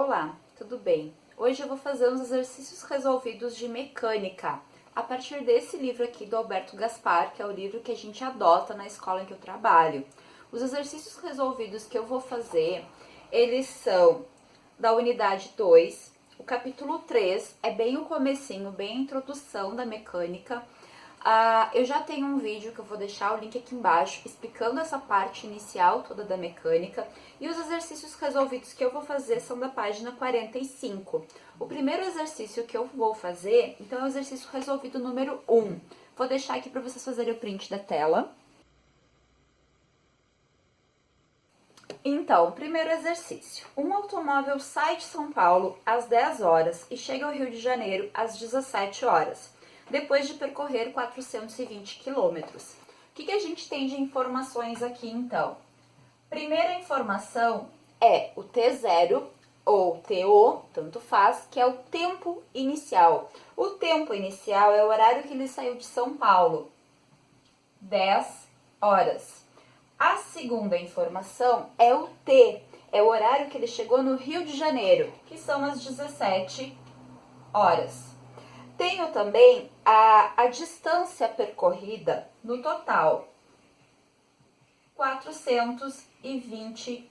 Olá, tudo bem? Hoje eu vou fazer uns exercícios resolvidos de mecânica, a partir desse livro aqui do Alberto Gaspar, que é o livro que a gente adota na escola em que eu trabalho. Os exercícios resolvidos que eu vou fazer, eles são da unidade 2, o capítulo 3 é bem o comecinho, bem a introdução da mecânica. Eu já tenho um vídeo que eu vou deixar o link aqui embaixo explicando essa parte inicial toda da mecânica, e os exercícios resolvidos que eu vou fazer são da página 45. O primeiro exercício que eu vou fazer, então, é o exercício resolvido número 1. Vou deixar aqui para vocês fazerem o print da tela. Então, primeiro exercício. Um automóvel sai de São Paulo às 10 horas e chega ao Rio de Janeiro às 17 horas. Depois de percorrer 420 quilômetros. O que a gente tem de informações aqui, então? Primeira informação é o T0 ou TO, tanto faz, que é o tempo inicial. O tempo inicial é o horário que ele saiu de São Paulo, 10 horas. A segunda informação é o T, é o horário que ele chegou no Rio de Janeiro, que são as 17 horas. Tenho também a distância percorrida no total, 420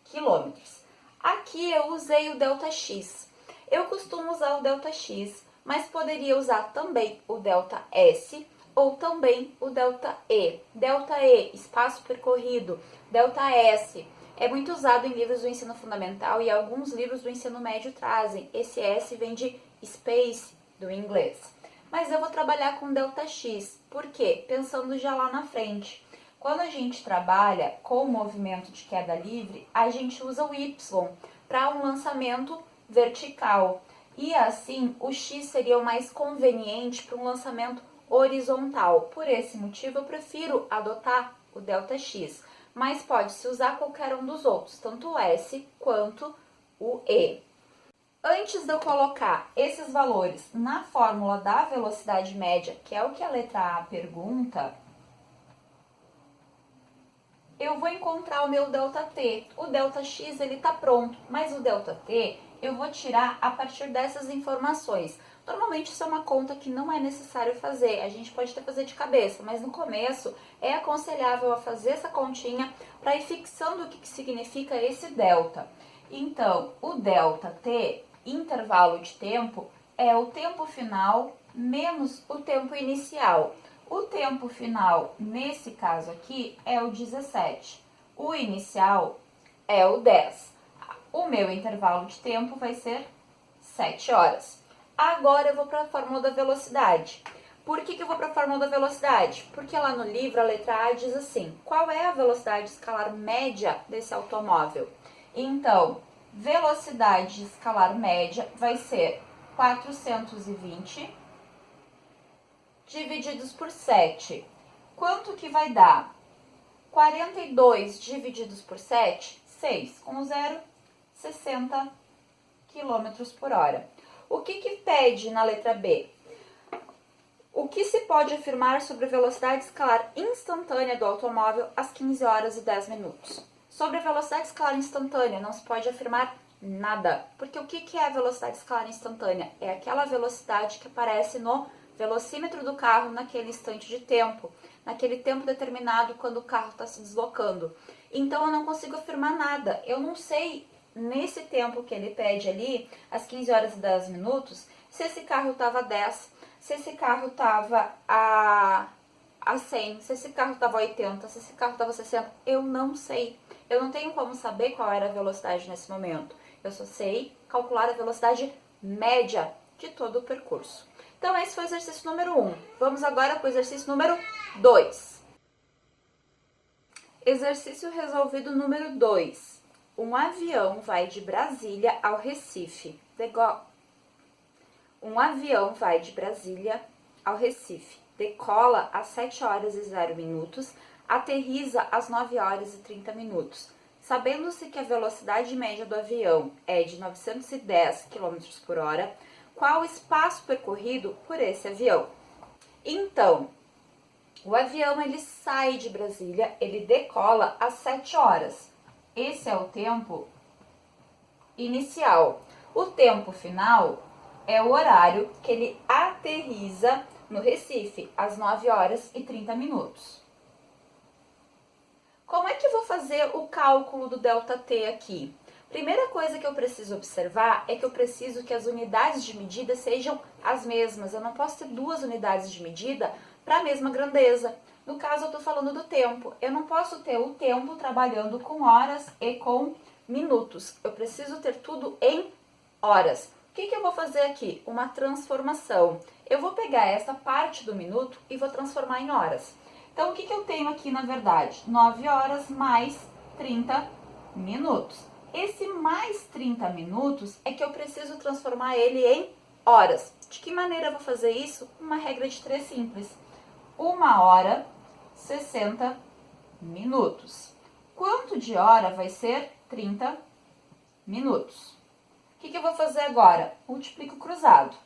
quilômetros. Aqui eu usei o ΔX. Eu costumo usar o ΔX, mas poderia usar também o ΔS ou também o ΔE. ΔE, espaço percorrido, ΔS. É muito usado em livros do ensino fundamental e alguns livros do ensino médio trazem. Esse S vem de space, do inglês. Mas eu vou trabalhar com ΔX, por quê? Pensando já lá na frente. Quando a gente trabalha com o movimento de queda livre, a gente usa o Y para um lançamento vertical. E assim, o X seria o mais conveniente para um lançamento horizontal. Por esse motivo, eu prefiro adotar o ΔX. Mas pode-se usar qualquer um dos outros, tanto o S quanto o E. Antes de eu colocar esses valores na fórmula da velocidade média, que é o que a letra A pergunta, eu vou encontrar o meu ΔT. O ΔX ele está pronto, mas o ΔT eu vou tirar a partir dessas informações. Normalmente isso é uma conta que não é necessário fazer, a gente pode até fazer de cabeça, mas no começo é aconselhável a fazer essa continha para ir fixando o que significa esse delta. Então, o ΔT, intervalo de tempo, é o tempo final menos o tempo inicial. O tempo final, nesse caso aqui, é o 17. O inicial é o 10. O meu intervalo de tempo vai ser 7 horas. Agora eu vou para a fórmula da velocidade. Por que eu vou para a fórmula da velocidade? Porque lá no livro a letra A diz assim: qual é a velocidade escalar média desse automóvel? Então, velocidade escalar média vai ser 420 divididos por 7. Quanto que vai dar? 42 divididos por 7, 6. Com 0, 60 km por hora. O que pede na letra B? O que se pode afirmar sobre a velocidade escalar instantânea do automóvel às 15 horas e 10 minutos? Sobre a velocidade escalar instantânea, não se pode afirmar nada. Porque o que é a velocidade escalar instantânea? É aquela velocidade que aparece no velocímetro do carro naquele instante de tempo, naquele tempo determinado quando o carro está se deslocando. Então eu não consigo afirmar nada. Eu não sei, nesse tempo que ele pede ali, às 15 horas e 10 minutos, se esse carro estava a 10, se esse carro estava a 100, se esse carro estava a 80, se esse carro estava a 60, eu não sei. Eu não tenho como saber qual era a velocidade nesse momento. Eu só sei calcular a velocidade média de todo o percurso. Então, esse foi o exercício número 1. Vamos agora para o exercício número 2. Exercício resolvido número 2. Um avião vai de Brasília ao Recife. Um avião vai de Brasília ao Recife. Decola às 7 horas e 0 minutos, aterriza às 9 horas e 30 minutos. Sabendo-se que a velocidade média do avião é de 910 km por hora, qual o espaço percorrido por esse avião? Então, o avião ele sai de Brasília, ele decola às 7 horas. Esse é o tempo inicial. O tempo final é o horário que ele aterriza no Recife, às 9 horas e 30 minutos. Como é que eu vou fazer o cálculo do ΔT aqui? Primeira coisa que eu preciso observar é que eu preciso que as unidades de medida sejam as mesmas. Eu não posso ter duas unidades de medida para a mesma grandeza. No caso, eu estou falando do tempo. Eu não posso ter o tempo trabalhando com horas e com minutos. Eu preciso ter tudo em horas. O que eu vou fazer aqui? Uma transformação. Eu vou pegar essa parte do minuto e vou transformar em horas. Então, o que eu tenho aqui, na verdade? 9 horas mais 30 minutos. Esse mais 30 minutos é que eu preciso transformar ele em horas. De que maneira eu vou fazer isso? Uma regra de 3 simples. 1 hora, 60 minutos. Quanto de hora vai ser? 30 minutos. O que eu vou fazer agora? Multiplico cruzado.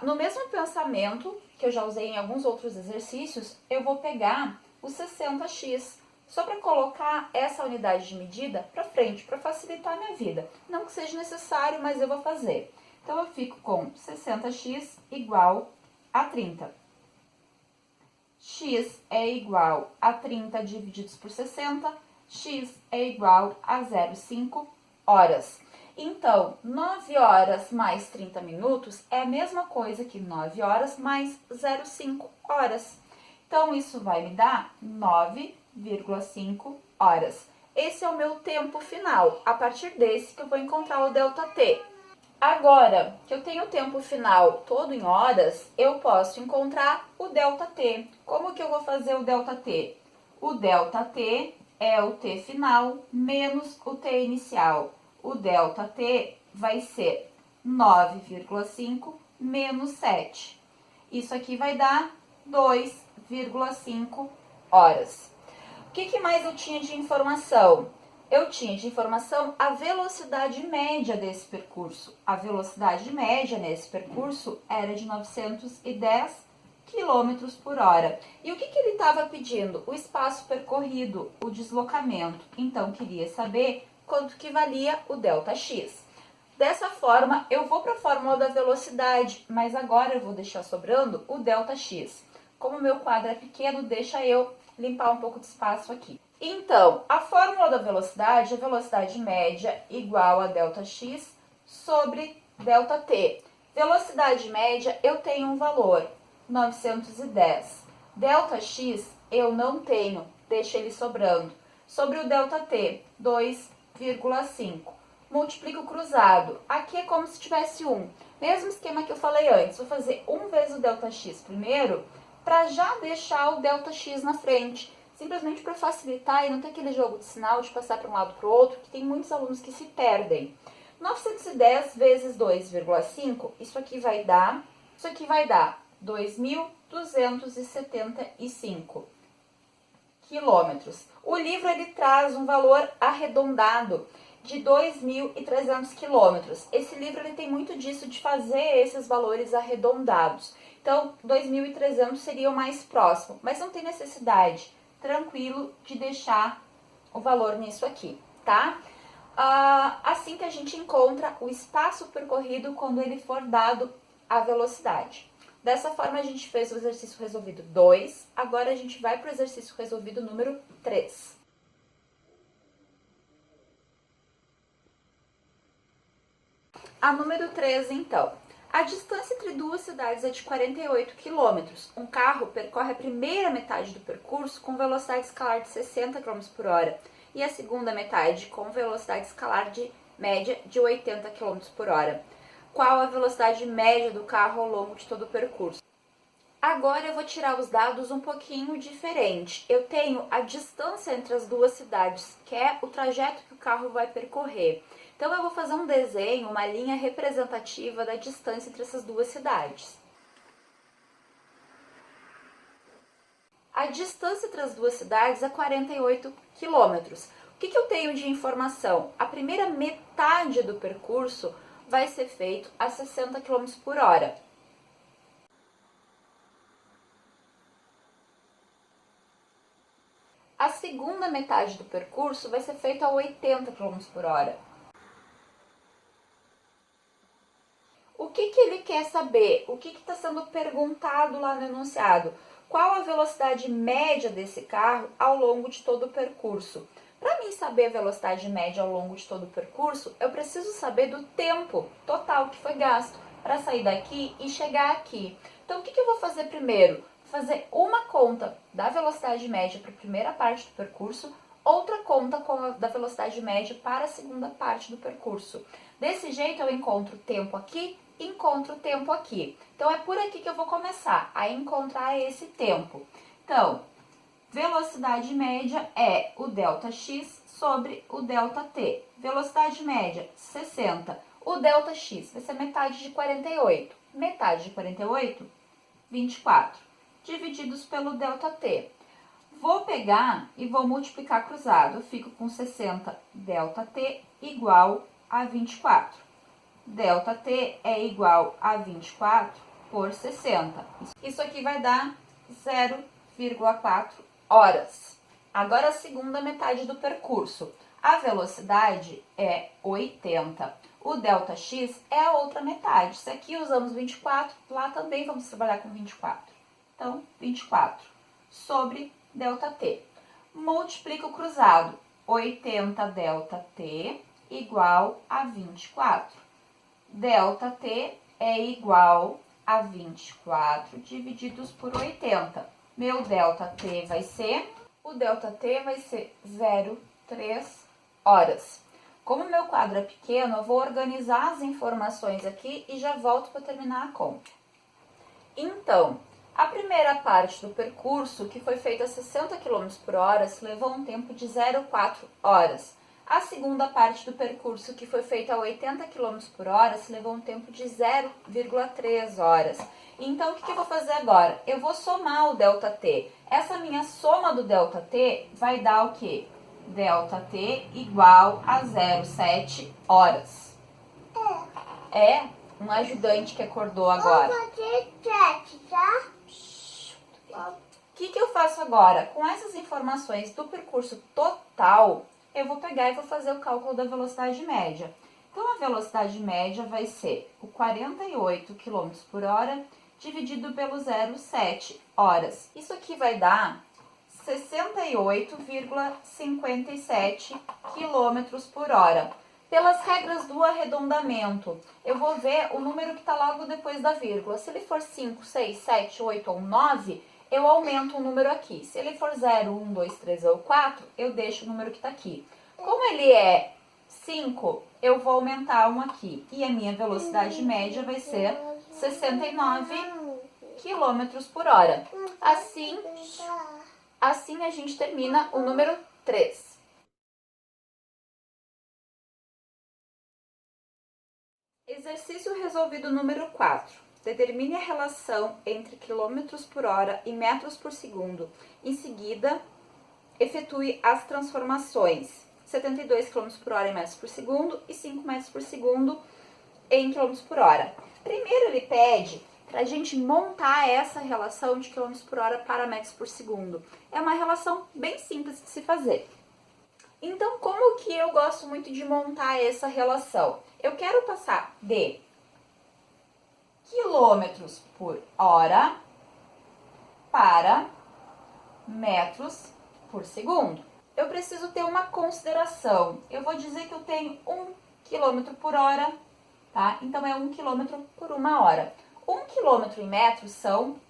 No mesmo pensamento, que eu já usei em alguns outros exercícios, eu vou pegar o 60x, só para colocar essa unidade de medida para frente, para facilitar a minha vida. Não que seja necessário, mas eu vou fazer. Então, eu fico com 60x igual a 30. X é igual a 30 divididos por 60, x é igual a 0,5 horas. Então, 9 horas mais 30 minutos é a mesma coisa que 9 horas mais 0,5 horas. Então, isso vai me dar 9,5 horas. Esse é o meu tempo final. A partir desse que eu vou encontrar o ΔT. Agora que eu tenho o tempo final todo em horas, eu posso encontrar o ΔT. Como que eu vou fazer o ΔT? O ΔT é o T final menos o T inicial. O ΔT vai ser 9,5 menos 7. Isso aqui vai dar 2,5 horas. O que mais eu tinha de informação? Eu tinha de informação a velocidade média desse percurso. A velocidade média nesse percurso era de 910 km por hora. E o que ele estava pedindo? O espaço percorrido, o deslocamento. Então, queria saber quanto que valia o ΔX. Dessa forma, eu vou para a fórmula da velocidade, mas agora eu vou deixar sobrando o ΔX. Como o meu quadro é pequeno, deixa eu limpar um pouco de espaço aqui. Então, a fórmula da velocidade é velocidade média igual a ΔX sobre ΔT. Velocidade média, eu tenho um valor, 910. ΔX, eu não tenho, deixa ele sobrando. Sobre o ΔT, 2,5. Multiplico cruzado. Aqui é como se tivesse 1. Mesmo esquema que eu falei antes. Vou fazer 1 vezes o ΔX primeiro, para já deixar o ΔX na frente. Simplesmente para facilitar e não ter aquele jogo de sinal de passar para um lado para o outro, que tem muitos alunos que se perdem. 910 vezes 2,5, isso aqui vai dar 2.275 quilômetros. O livro ele traz um valor arredondado de 2.300 quilômetros. Esse livro ele tem muito disso de fazer esses valores arredondados. Então, 2.300 seria o mais próximo, mas não tem necessidade, tranquilo, de deixar o valor nisso aqui, tá? Assim que a gente encontra o espaço percorrido quando ele for dado a velocidade. Dessa forma, a gente fez o exercício resolvido 2, agora a gente vai para o exercício resolvido número 3. A número 3, então. A distância entre duas cidades é de 48 km. Um carro percorre a primeira metade do percurso com velocidade escalar de 60 km por hora e a segunda metade com velocidade escalar de média de 80 km por hora. Qual a velocidade média do carro ao longo de todo o percurso? Agora eu vou tirar os dados um pouquinho diferente. Eu tenho a distância entre as duas cidades, que é o trajeto que o carro vai percorrer. Então, eu vou fazer um desenho, uma linha representativa da distância entre essas duas cidades. A distância entre as duas cidades é 48 quilômetros. O que eu tenho de informação? A primeira metade do percurso vai ser feito a 60 km por hora. A segunda metade do percurso vai ser feito a 80 km por hora. que ele quer saber? O que está sendo perguntado lá no enunciado? Qual a velocidade média desse carro ao longo de todo o percurso? Para mim saber a velocidade média ao longo de todo o percurso, eu preciso saber do tempo total que foi gasto para sair daqui e chegar aqui. Então, o que eu vou fazer primeiro? Vou fazer uma conta da velocidade média para a primeira parte do percurso, outra conta da velocidade média para a segunda parte do percurso. Desse jeito, eu encontro tempo aqui, encontro tempo aqui. Então, é por aqui que eu vou começar a encontrar esse tempo. Então, velocidade média é o ΔX sobre o ΔT. Velocidade média, 60. O ΔX vai ser metade de 48. Metade de 48, 24. Divididos pelo ΔT. Vou pegar e vou multiplicar cruzado. Eu fico com 60 ΔT igual a 24. ΔT é igual a 24 por 60. Isso aqui vai dar 0,4 horas. Agora a segunda metade do percurso. A velocidade é 80. O ΔX é a outra metade. Se aqui usamos 24, lá também vamos trabalhar com 24. Então, 24 sobre ΔT. Multiplica o cruzado. 80 ΔT igual a 24. ΔT é igual a 24 divididos por 80. Meu ΔT vai ser, o ΔT vai ser 0,3 horas. Como meu quadro é pequeno, eu vou organizar as informações aqui e já volto para terminar a conta. Então, a primeira parte do percurso, que foi feita a 60 km por hora, se levou um tempo de 0,4 horas. A segunda parte do percurso, que foi feita a 80 km por hora, se levou um tempo de 0,3 horas. Então, o que eu vou fazer agora? Eu vou somar o ΔT. Essa minha soma do ΔT vai dar o quê? ΔT igual a 0,7 horas. É um ajudante que acordou agora. Eu vou fazer 7, tá? O que eu faço agora? Com essas informações do percurso total, eu vou pegar e vou fazer o cálculo da velocidade média. Então, a velocidade média vai ser o 48 km por hora dividido pelo 0,7 horas. Isso aqui vai dar 68,57 km por hora. Pelas regras do arredondamento, eu vou ver o número que está logo depois da vírgula. Se ele for 5, 6, 7, 8 ou 9, eu aumento o número aqui. Se ele for 0, 1, 2, 3 ou 4, eu deixo o número que está aqui. Como ele é 5, eu vou aumentar um aqui. E a minha velocidade média vai ser 69 km por hora. Assim a gente termina o número 3. Exercício resolvido número 4. Determine a relação entre quilômetros por hora e metros por segundo. Em seguida, efetue as transformações. 72 km por hora em metros por segundo e 5 metros por segundo em quilômetros por hora. Primeiro ele pede para a gente montar essa relação de quilômetros por hora para metros por segundo. É uma relação bem simples de se fazer. Então, como que eu gosto muito de montar essa relação? Eu quero passar de quilômetros por hora para metros por segundo. Eu preciso ter uma consideração. Eu vou dizer que eu tenho 1 km por hora, tá? Então, é 1 km por 1 hora. 1 km em metros são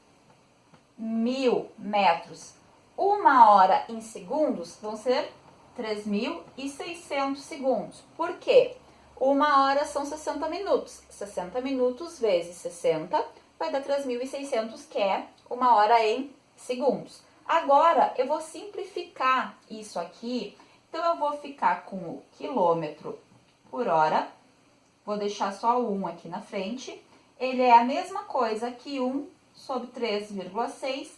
1000 metros. 1 hora em segundos vão ser 3.600 segundos. Por quê? 1 hora são 60 minutos. 60 minutos vezes 60 vai dar 3.600, que é 1 hora em segundos. Agora, eu vou simplificar isso aqui. Então, eu vou ficar com o quilômetro por hora. Vou deixar só o 1 aqui na frente. Ele é a mesma coisa que 1 sobre 3,6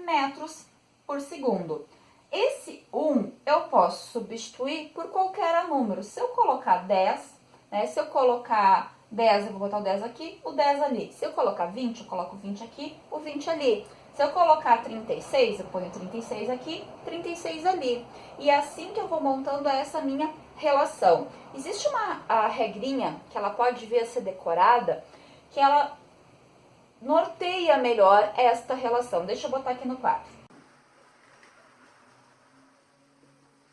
metros por segundo. Esse 1 eu posso substituir por qualquer número. Se eu colocar 10, né? Se eu colocar 10, eu vou botar o 10 aqui, o 10 ali. Se eu colocar 20, eu coloco o 20 aqui, o 20 ali. Se eu colocar 36, eu ponho 36 aqui, 36 ali. E é assim que eu vou montando essa minha relação. Existe uma regrinha que ela pode vir a ser decorada, que ela norteia melhor esta relação. Deixa eu botar aqui no quadro.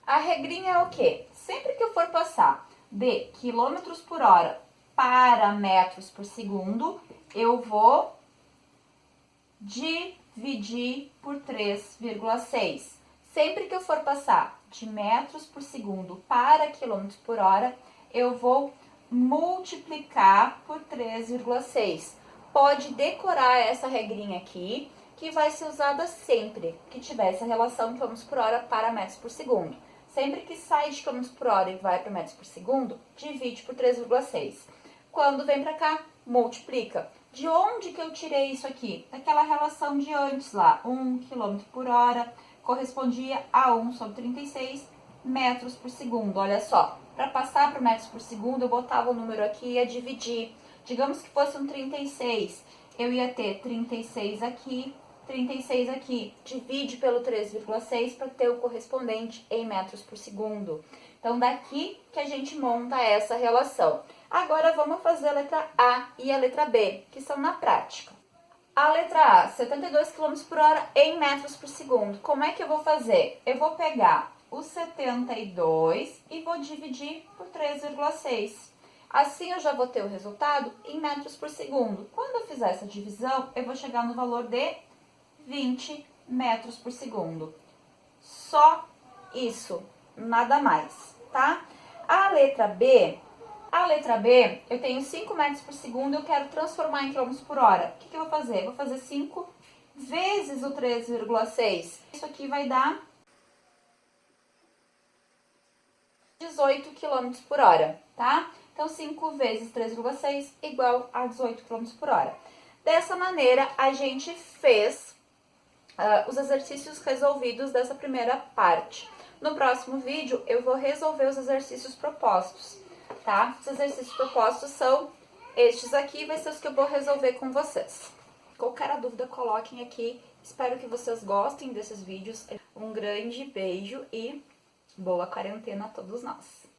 A regrinha é o quê? Sempre que eu for passar de quilômetros por hora para metros por segundo, eu vou dividir por 3,6. Sempre que eu for passar de metros por segundo para quilômetros por hora, eu vou multiplicar por 3,6. Pode decorar essa regrinha aqui, que vai ser usada sempre que tiver essa relação quilômetros por hora para metros por segundo. Sempre que sai de quilômetros por hora e vai para metros por segundo, divide por 3,6. Quando vem para cá, multiplica. De onde que eu tirei isso aqui? Daquela relação de antes lá, 1 km por hora correspondia a 1 sobre 36 metros por segundo. Olha só, para passar para metros por segundo, eu botava o número aqui e ia dividir. Digamos que fosse um 36, eu ia ter 36 aqui, 36 aqui. Divide pelo 3,6 para ter o correspondente em metros por segundo. Então, daqui que a gente monta essa relação. Agora, vamos fazer a letra A e a letra B, que são na prática. A letra A, 72 km por hora em metros por segundo. Como é que eu vou fazer? Eu vou pegar o 72 e vou dividir por 3,6. Assim, eu já vou ter o resultado em metros por segundo. Quando eu fizer essa divisão, eu vou chegar no valor de 20 metros por segundo. Só isso, nada mais, tá? A letra B, eu tenho 5 metros por segundo e eu quero transformar em quilômetros por hora. O que eu vou fazer? Vou fazer 5 vezes o 3,6. Isso aqui vai dar 18 quilômetros por hora, tá? Então, 5 vezes 3,6 igual a 18 quilômetros por hora. Dessa maneira, a gente fez os exercícios resolvidos dessa primeira parte. No próximo vídeo, eu vou resolver os exercícios propostos, tá? Os exercícios propostos são estes aqui, vai ser os que eu vou resolver com vocês. Qualquer dúvida, coloquem aqui. Espero que vocês gostem desses vídeos. Um grande beijo e boa quarentena a todos nós!